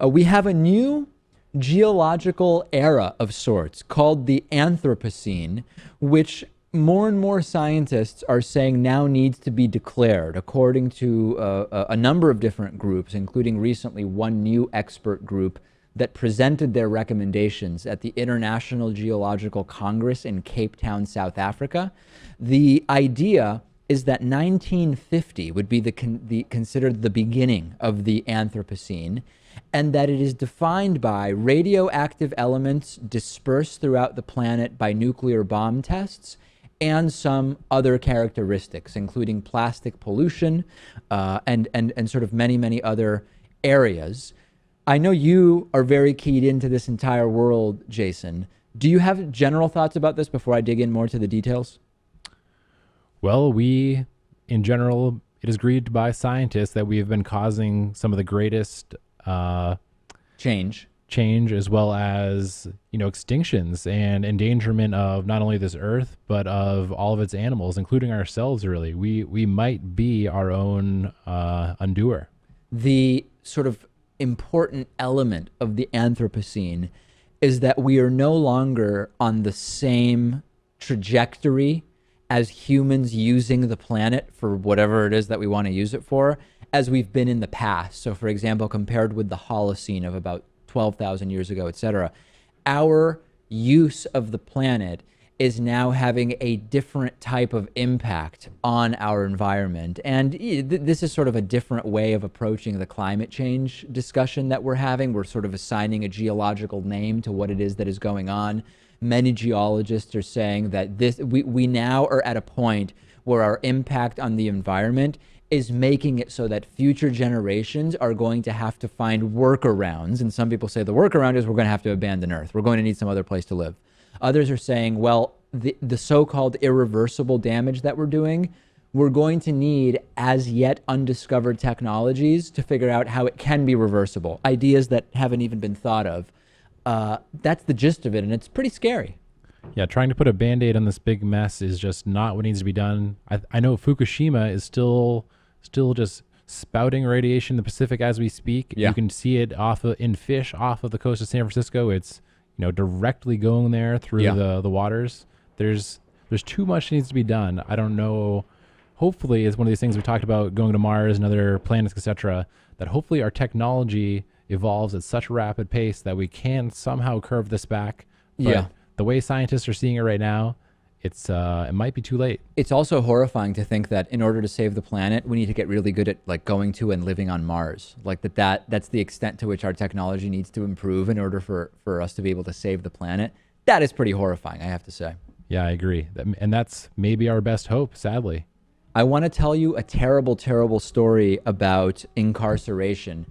We have a new geological era of sorts called the Anthropocene, which more and more scientists are saying now needs to be declared according to a number of different groups, including recently one new expert group that presented their recommendations at the International Geological Congress in Cape Town, South Africa. The idea is that 1950 would be considered the beginning of the Anthropocene, and that it is defined by radioactive elements dispersed throughout the planet by nuclear bomb tests and some other characteristics, including plastic pollution and sort of many, many other areas. I know you are very keyed into this entire world, Jason. Do you have general thoughts about this before I dig in more to the details? Well, in general, it is agreed by scientists that we have been causing some of the greatest change, as well as, extinctions and endangerment of not only this earth, but of all of its animals, including ourselves, really. We might be our own undoer. The sort of important element of the Anthropocene is that we are no longer on the same trajectory as humans using the planet for whatever it is that we want to use it for as we've been in the past. So for example, compared with the Holocene of about 12,000 years ago, etc., our use of the planet is now having a different type of impact on our environment. And this is sort of a different way of approaching the climate change discussion that we're having. We're sort of assigning a geological name to what it is that is going on. Many geologists are saying that we now are at a point where our impact on the environment is making it so that future generations are going to have to find workarounds. And some people say the workaround is we're going to have to abandon Earth. We're going to need some other place to live. Others are saying, well, the so-called irreversible damage that we're doing, we're going to need as yet undiscovered technologies to figure out how it can be reversible. Ideas that haven't even been thought of. That's the gist of it, and it's pretty scary. Yeah, trying to put a Band-Aid on this big mess is just not what needs to be done. I know Fukushima is still just spouting radiation in the Pacific as we speak. Yeah. You can see it in fish off of the coast of San Francisco. It's directly going there through the waters. There's too much needs to be done. I don't know. Hopefully, it's one of these things we talked about, going to Mars and other planets, etc., that hopefully our technology evolves at such a rapid pace that we can somehow curve this back. But the way scientists are seeing it right now, it might be too late. It's also horrifying to think that in order to save the planet, we need to get really good at like going to and living on Mars. Like that's the extent to which our technology needs to improve in order for us to be able to save the planet. That is pretty horrifying, I have to say. Yeah, I agree. And that's maybe our best hope, sadly. I want to tell you a terrible, terrible story about incarceration.